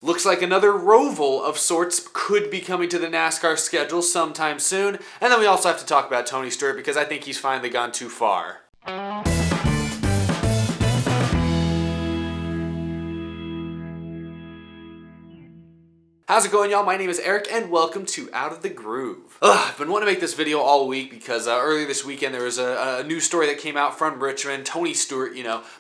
Looks like another roval of sorts could be coming to the NASCAR schedule sometime soon. And then we also have to talk about Tony Stewart because I think he's finally gone too far. How's it going, y'all? My name is Eric and welcome to Out of the Groove. I've been wanting to make this video all week because earlier this weekend there was a news story that came out from Richmond. Tony Stewart,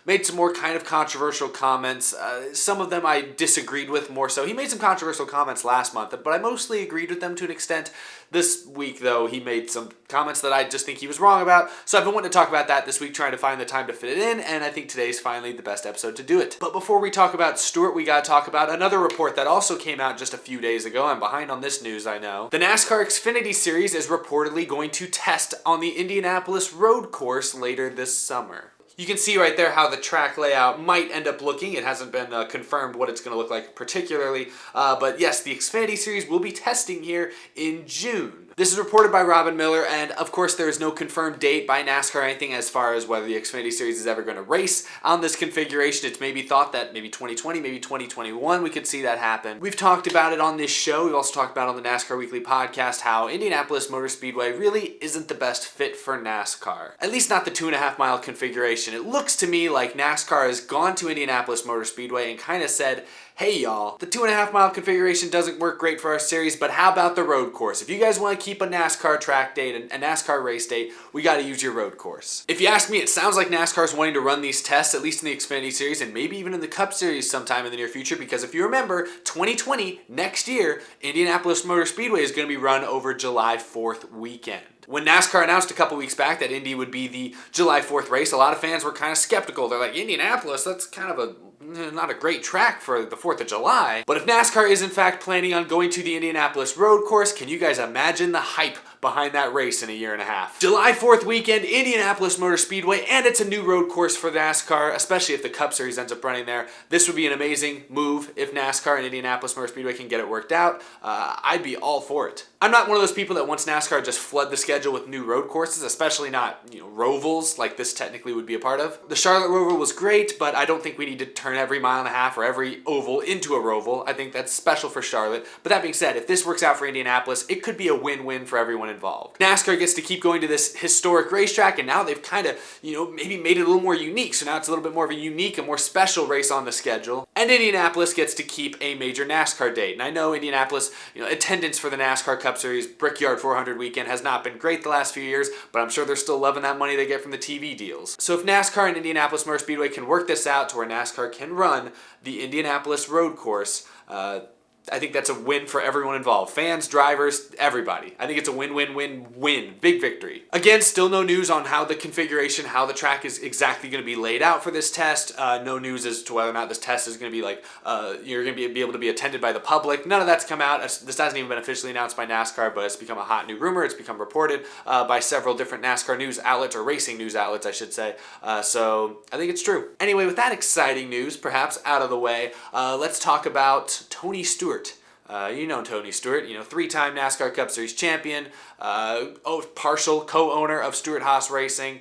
made some more kind of controversial comments. Some of them I disagreed with more so. He made some controversial comments last month, but I mostly agreed with them to an extent. This week, though, he made some comments that I just think he was wrong about. So I've been wanting to talk about that this week, trying to find the time to fit it in, and I think today's finally the best episode to do it. But before we talk about Stewart, we gotta talk about another report that also came out just a few days ago. I'm behind on this news, I know. The NASCAR Xfinity Series is reportedly going to test on the Indianapolis road course later this summer. You can see right there how the track layout might end up looking. It hasn't been confirmed what it's going to look like particularly, but yes, the Xfinity Series will be testing here in June. This is reported by Robin Miller, and of course there is no confirmed date by NASCAR or anything as far as whether the Xfinity Series is ever going to race on this configuration. It's maybe thought that maybe 2020, maybe 2021 we could see that happen. We've talked about it on this show. We've also talked about it on the NASCAR Weekly podcast how Indianapolis Motor Speedway really isn't the best fit for NASCAR. At least not the 2.5 mile configuration. It looks to me like NASCAR has gone to Indianapolis Motor Speedway and kind of said, hey y'all, the 2.5 mile configuration doesn't work great for our series, but how about the road course? If you guys want to keep a NASCAR track date, a NASCAR race date, we got to use your road course. If you ask me, it sounds like NASCAR is wanting to run these tests, at least in the Xfinity Series, and maybe even in the Cup Series sometime in the near future, because if you remember, 2020, next year, Indianapolis Motor Speedway is going to be run over July 4th weekend. When NASCAR announced a couple weeks back that Indy would be the July 4th race, a lot of fans were kind of skeptical. They're like, Indianapolis, that's kind of not a great track for the 4th of July. But if NASCAR is in fact planning on going to the Indianapolis road course, can you guys imagine the hype behind that race in a year and a half? July 4th weekend, Indianapolis Motor Speedway, and it's a new road course for NASCAR, especially if the Cup Series ends up running there. This would be an amazing move if NASCAR and Indianapolis Motor Speedway can get it worked out. I'd be all for it. I'm not one of those people that wants NASCAR just flood the schedule with new road courses, especially not, rovals like this technically would be a part of. The Charlotte Roval was great, but I don't think we need to turn every mile and a half or every oval into a roval. I think that's special for Charlotte. But that being said, if this works out for Indianapolis, it could be a win-win for everyone involved. NASCAR gets to keep going to this historic racetrack, and now they've kind of, maybe made it a little more unique. So now it's a little bit more of a unique, a more special race on the schedule. And Indianapolis gets to keep a major NASCAR date. And I know Indianapolis, attendance for the NASCAR Cup Series Brickyard 400 weekend has not been great the last few years, but I'm sure they're still loving that money they get from the TV deals. So if NASCAR and Indianapolis Motor Speedway can work this out to where NASCAR can run the Indianapolis road course, I think that's a win for everyone involved. Fans, drivers, everybody. I think it's a win-win-win-win. Big victory. Again, still no news on how the configuration, how the track is exactly going to be laid out for this test. No news as to whether or not this test is going to be like, you're going to be able to be attended by the public. None of that's come out. This hasn't even been officially announced by NASCAR, but it's become a hot new rumor. It's become reported by several different NASCAR news outlets, or racing news outlets, I should say. So I think it's true. Anyway, with that exciting news, perhaps out of the way, let's talk about Tony Stewart. Tony Stewart, three-time NASCAR Cup Series champion, partial co-owner of Stewart Haas Racing,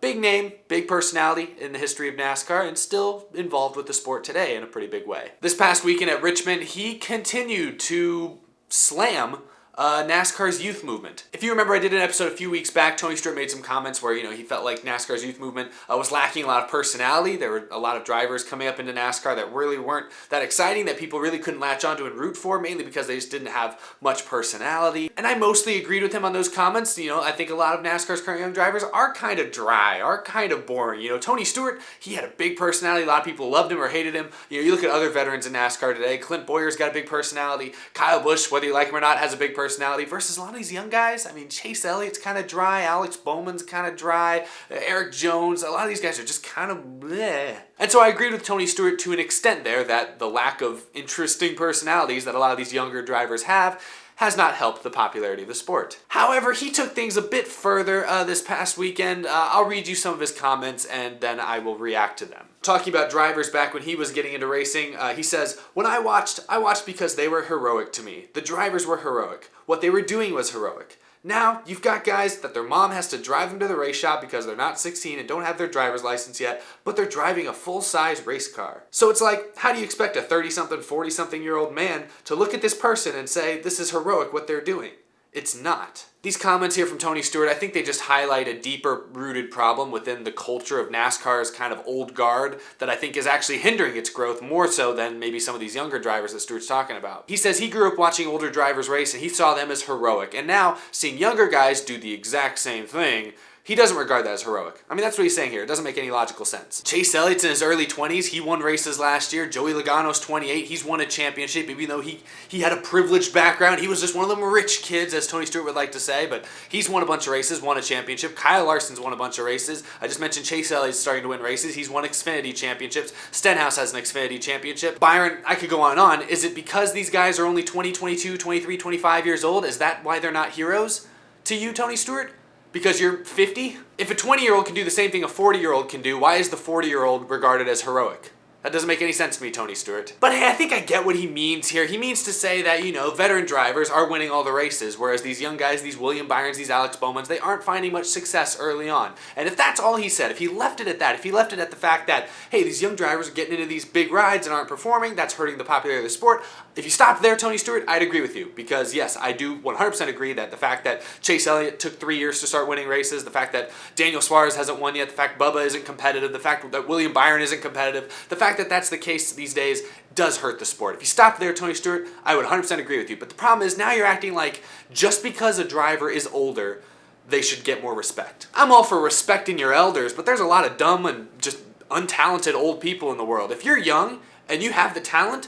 big name, big personality in the history of NASCAR, and still involved with the sport today in a pretty big way. This past weekend at Richmond, he continued to slam NASCAR's youth movement. If you remember, I did an episode a few weeks back. Tony Stewart made some comments where, he felt like NASCAR's youth movement was lacking a lot of personality. There were a lot of drivers coming up into NASCAR that really weren't that exciting, that people really couldn't latch onto and root for, mainly because they just didn't have much personality. And I mostly agreed with him on those comments. I think a lot of NASCAR's current young drivers are kind of dry, are kind of boring. Tony Stewart, he had a big personality. A lot of people loved him or hated him. You look at other veterans in NASCAR today. Clint Boyer's got a big personality. Kyle Busch, whether you like him or not, has a big personality, versus a lot of these young guys. I mean, Chase Elliott's kind of dry, Alex Bowman's kind of dry, Eric Jones, a lot of these guys are just kind of bleh. And so I agreed with Tony Stewart to an extent there that the lack of interesting personalities that a lot of these younger drivers have has not helped the popularity of the sport. However, he took things a bit further this past weekend. I'll read you some of his comments and then I will react to them. Talking about drivers back when he was getting into racing, he says, "When I watched because they were heroic to me. The drivers were heroic. What they were doing was heroic. Now, you've got guys that their mom has to drive them to the race shop because they're not 16 and don't have their driver's license yet, but they're driving a full-size race car. So it's like, how do you expect a 30-something, 40-something-year-old man to look at this person and say, this is heroic what they're doing? It's not. These comments here from Tony Stewart, I think they just highlight a deeper rooted problem within the culture of NASCAR's kind of old guard that I think is actually hindering its growth more so than maybe some of these younger drivers that Stewart's talking about. He says he grew up watching older drivers race and he saw them as heroic, and now seeing younger guys do the exact same thing, he doesn't regard that as heroic. I mean, that's what he's saying here. It doesn't make any logical sense. Chase Elliott's in his early 20s. He won races last year. Joey Logano's 28. He's won a championship, even though he had a privileged background. He was just one of them rich kids, as Tony Stewart would like to say, but he's won a bunch of races, won a championship. Kyle Larson's won a bunch of races. I just mentioned Chase Elliott's starting to win races. He's won Xfinity championships. Stenhouse has an Xfinity championship. Byron, I could go on and on. Is it because these guys are only 20, 22, 23, 25 years old? Is that why they're not heroes to you, Tony Stewart? Because you're 50? If a 20-year-old can do the same thing a 40-year-old can do, why is the 40-year-old regarded as heroic? That doesn't make any sense to me, Tony Stewart. But hey, I think I get what he means here. He means to say that, you know, veteran drivers are winning all the races, whereas these young guys, these William Byrons, these Alex Bowmans, they aren't finding much success early on. And if that's all he said, if he left it at that, if he left it at the fact that, hey, these young drivers are getting into these big rides and aren't performing, that's hurting the popularity of the sport, if you stopped there, Tony Stewart, I'd agree with you. Because yes, I do 100% agree that the fact that Chase Elliott took 3 years to start winning races, the fact that Daniel Suarez hasn't won yet, the fact Bubba isn't competitive, the fact that William Byron isn't competitive, the fact that that's the case these days does hurt the sport. If you stop there, Tony Stewart, I would 100% agree with you. But the problem is now you're acting like just because a driver is older, they should get more respect. I'm all for respecting your elders, but there's a lot of dumb and just untalented old people in the world. If you're young and you have the talent,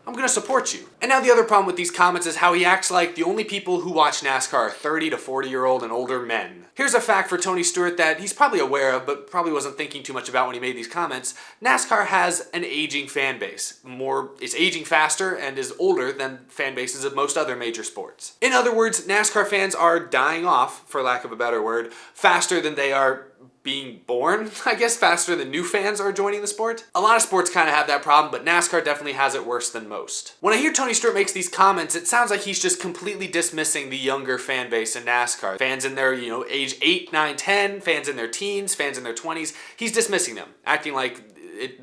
I'm going to support you. And now the other problem with these comments is how he acts like the only people who watch NASCAR are 30 to 40-year-old and older men. Here's a fact for Tony Stewart that he's probably aware of, but probably wasn't thinking too much about when he made these comments. NASCAR has an aging fan base. It's aging faster and is older than fan bases of most other major sports. In other words, NASCAR fans are dying off, for lack of a better word, faster than they are being born, I guess, faster than new fans are joining the sport. A lot of sports kind of have that problem, but NASCAR definitely has it worse than most. When I hear Tony Stewart makes these comments, it sounds like he's just completely dismissing the younger fan base in NASCAR. Fans in their, age 8, 9, 10, fans in their teens, fans in their 20s. He's dismissing them, acting like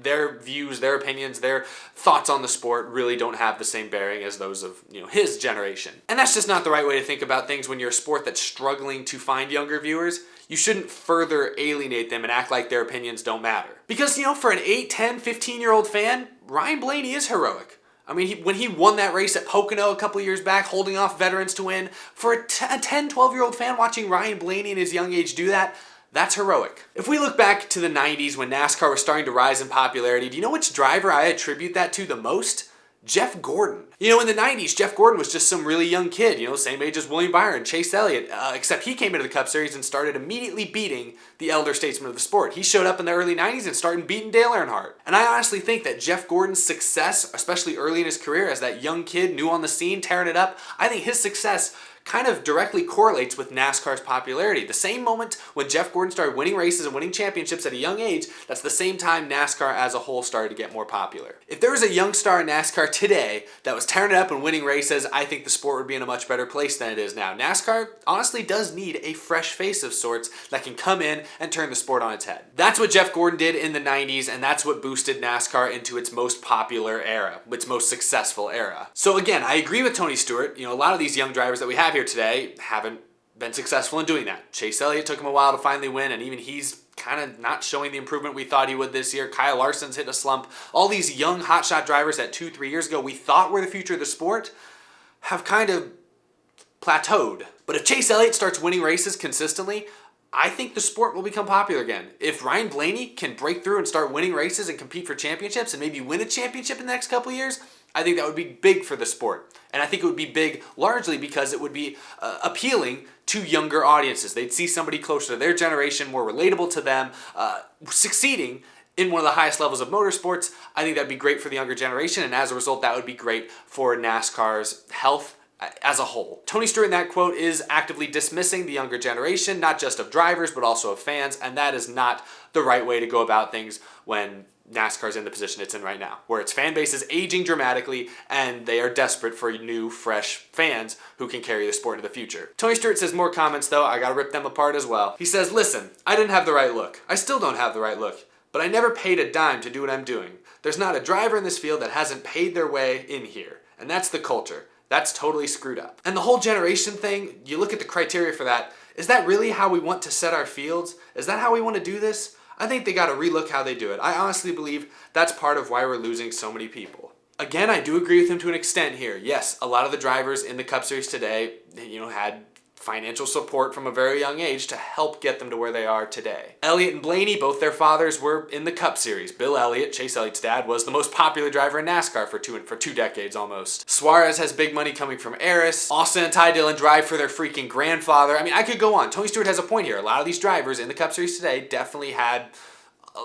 their views, their opinions, their thoughts on the sport really don't have the same bearing as those of, his generation. And that's just not the right way to think about things when you're a sport that's struggling to find younger viewers. You shouldn't further alienate them and act like their opinions don't matter. Because, for an 8, 10, 15-year-old fan, Ryan Blaney is heroic. I mean, when he won that race at Pocono a couple years back, holding off veterans to win, for a 10, 12-year-old fan watching Ryan Blaney in his young age do that, that's heroic. If we look back to the 90s when NASCAR was starting to rise in popularity, do you know which driver I attribute that to the most? Jeff Gordon. In the 90s, Jeff Gordon was just some really young kid, same age as William Byron, Chase Elliott, except he came into the Cup Series and started immediately beating the elder statesmen of the sport. He showed up in the early 90s and started beating Dale Earnhardt. And I honestly think that Jeff Gordon's success, especially early in his career as that young kid new on the scene, tearing it up, I think his success kind of directly correlates with NASCAR's popularity. The same moment when Jeff Gordon started winning races and winning championships at a young age, that's the same time NASCAR as a whole started to get more popular. If there was a young star in NASCAR today that was tearing it up and winning races, I think the sport would be in a much better place than it is now. NASCAR honestly does need a fresh face of sorts that can come in and turn the sport on its head. That's what Jeff Gordon did in the 90s, and that's what boosted NASCAR into its most popular era, its most successful era. So again, I agree with Tony Stewart. A lot of these young drivers that we have here today haven't been successful in doing that. Chase Elliott took him a while to finally win, and even he's kind of not showing the improvement we thought he would this year. Kyle Larson's hit a slump. All these young hotshot drivers that 2-3 years ago we thought were the future of the sport have kind of plateaued. But if Chase Elliott starts winning races consistently, I think the sport will become popular again. If Ryan Blaney can break through and start winning races and compete for championships and maybe win a championship in the next couple of years, I think that would be big for the sport. And I think it would be big largely because it would be appealing to younger audiences. They'd see somebody closer to their generation, more relatable to them, succeeding in one of the highest levels of motorsports. I think that'd be great for the younger generation, and as a result, that would be great for NASCAR's health as a whole. Tony Stewart in that quote is actively dismissing the younger generation, not just of drivers, but also of fans, and that is not the right way to go about things when NASCAR's in the position it's in right now, where its fan base is aging dramatically and they are desperate for new, fresh fans who can carry the sport into the future. Tony Stewart says more comments though, I gotta rip them apart as well. He says, listen, I didn't have the right look. I still don't have the right look, but I never paid a dime to do what I'm doing. There's not a driver in this field that hasn't paid their way in here, and that's the culture. That's totally screwed up. And the whole generation thing, you look at the criteria for that, is that really how we want to set our fields? Is that how we want to do this? I think they gotta relook how they do it. I honestly believe that's part of why we're losing so many people. Again, I do agree with him to an extent here. Yes, a lot of the drivers in the Cup Series today, had financial support from a very young age to help get them to where they are today. Elliott and Blaney, both their fathers were in the Cup Series. Bill Elliott, Chase Elliott's dad, was the most popular driver in NASCAR for two decades almost. Suarez has big money coming from Eris. Austin and Ty Dillon drive for their freaking grandfather. I mean, I could go on. Tony Stewart has a point here. A lot of these drivers in the Cup Series today definitely had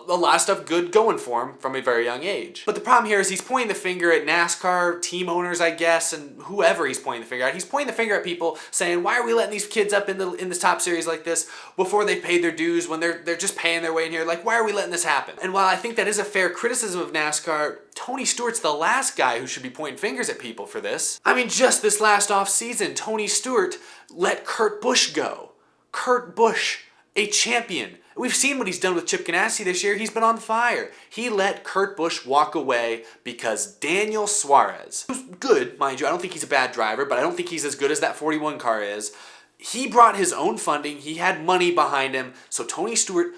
a lot of stuff good going for him from a very young age. But the problem here is he's pointing the finger at NASCAR team owners, I guess, and whoever he's pointing the finger at. He's pointing the finger at people saying, why are we letting these kids up in the top series like this before they paid their dues when they're just paying their way in here? Like, why are we letting this happen? And while I think that is a fair criticism of NASCAR, Tony Stewart's the last guy who should be pointing fingers at people for this. I mean, just this last off season, Tony Stewart let Kurt Busch go. Kurt Busch, a champion. We've seen what he's done with Chip Ganassi this year. He's been on fire. He let Kurt Busch walk away because Daniel Suarez, who's good, mind you, I don't think he's a bad driver, but I don't think he's as good as that 41 car is. He brought his own funding. He had money behind him. So Tony Stewart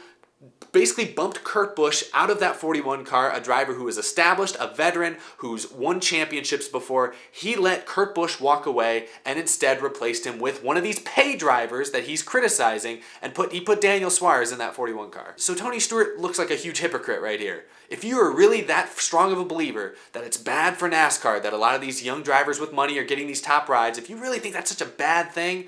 basically bumped Kurt Busch out of that 41 car, a driver who was established, a veteran, who's won championships before. He let Kurt Busch walk away and instead replaced him with one of these pay drivers that he's criticizing, and he put Daniel Suarez in that 41 car. So Tony Stewart looks like a huge hypocrite right here. If you are really that strong of a believer that it's bad for NASCAR, that a lot of these young drivers with money are getting these top rides, if you really think that's such a bad thing,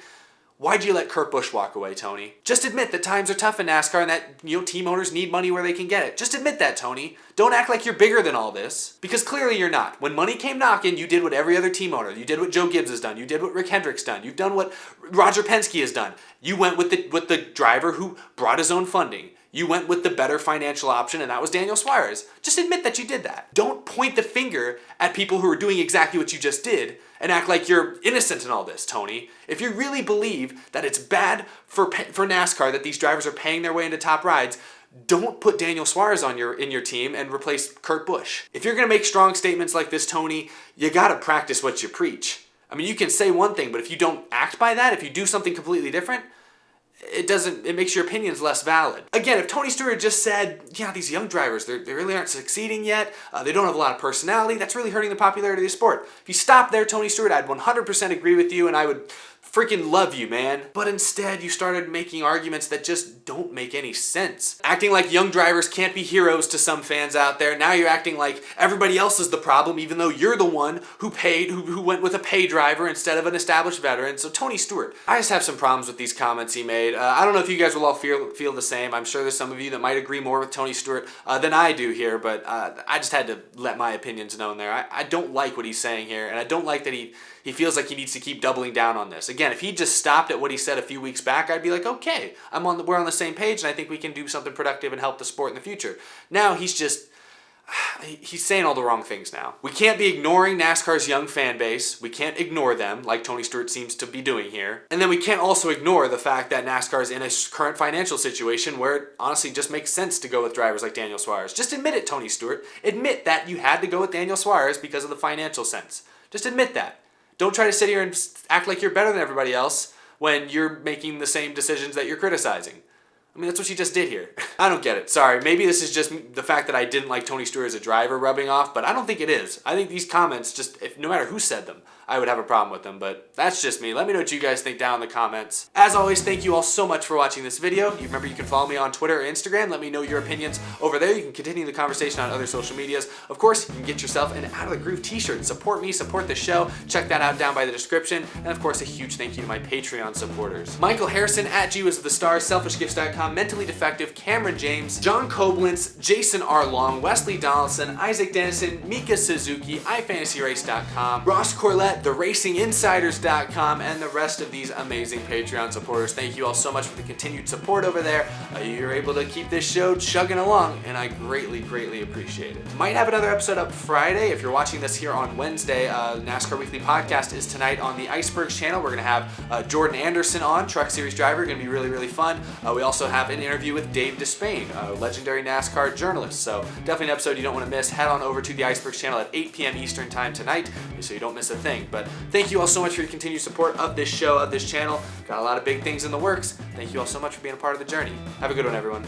why'd you let Kurt Busch walk away, Tony? Just admit that times are tough in NASCAR and that, team owners need money where they can get it. Just admit that, Tony. Don't act like you're bigger than all this, because clearly you're not. When money came knocking, you did what every other team owner. You did what Joe Gibbs has done. You did what Rick Hendrick's done. You've done what Roger Penske has done. You went with the driver who brought his own funding. You went with the better financial option, and that was Daniel Suarez. Just admit that you did that. Don't point the finger at people who are doing exactly what you just did and act like you're innocent in all this, Tony. If you really believe that it's bad for NASCAR that these drivers are paying their way into top rides, don't put Daniel Suarez in your team and replace Kurt Busch. If you're going to make strong statements like this, Tony, you got to practice what you preach. I mean, you can say one thing, but if you don't act by that, if you do something completely different, it makes your opinions less valid. Again, if Tony Stewart just said, yeah, these young drivers, they really aren't succeeding yet, they don't have a lot of personality, that's really hurting the popularity of the sport. If you stop there, Tony Stewart, I'd 100% agree with you, and I would freaking love you, man. But instead, you started making arguments that just don't make any sense. Acting like young drivers can't be heroes to some fans out there. Now you're acting like everybody else is the problem, even though you're the one who went with a pay driver instead of an established veteran. So Tony Stewart, I just have some problems with these comments he made. I don't know if you guys will all feel the same. I'm sure there's some of you that might agree more with Tony Stewart than I do here, but I just had to let my opinions known there. I don't like what he's saying here, and I don't like that he feels like he needs to keep doubling down on this. Again, if he just stopped at what he said a few weeks back, I'd be like, okay, we're on the same page, and I think we can do something productive and help the sport in the future. Now he's saying all the wrong things now. We can't be ignoring NASCAR's young fan base. We can't ignore them like Tony Stewart seems to be doing here. And then we can't also ignore the fact that NASCAR is in a current financial situation where it honestly just makes sense to go with drivers like Daniel Suarez. Just admit it, Tony Stewart. Admit that you had to go with Daniel Suarez because of the financial sense. Just admit that. Don't try to sit here and act like you're better than everybody else when you're making the same decisions that you're criticizing. I mean, that's what you just did here. I don't get it. Sorry, maybe this is just the fact that I didn't like Tony Stewart as a driver rubbing off, but I don't think it is. I think these comments, no matter who said them, I would have a problem with them, but that's just me. Let me know what you guys think down in the comments. As always, thank you all so much for watching this video. Remember, you can follow me on Twitter or Instagram. Let me know your opinions over there. You can continue the conversation on other social medias. Of course, you can get yourself an Out of the Groove t-shirt. Support me, support the show. Check that out down by the description. And of course, a huge thank you to my Patreon supporters. Michael Harrison at GWizofTheStars, selfishgifts.com, Tom, Mentally Defective, Cameron James, John Koblenz, Jason R. Long, Wesley Donaldson, Isaac Dennison, Mika Suzuki, iFantasyRace.com, Ross Corlett, TheRacingInsiders.com, and the rest of these amazing Patreon supporters. Thank you all so much for the continued support over there. You're able to keep this show chugging along, and I greatly, greatly appreciate it. Might have another episode up Friday. If you're watching this here on Wednesday, NASCAR Weekly Podcast is tonight on the Icebergs channel. We're going to have Jordan Anderson on, Truck Series driver. Going to be really, really fun. We also have an interview with Dave Despain, a legendary NASCAR journalist. So definitely an episode you don't want to miss. Head on over to the Icebergs channel at 8 p.m. Eastern Time tonight so you don't miss a thing. But thank you all so much for your continued support of this show, of this channel. Got a lot of big things in the works. Thank you all so much for being a part of the journey. Have a good one, everyone.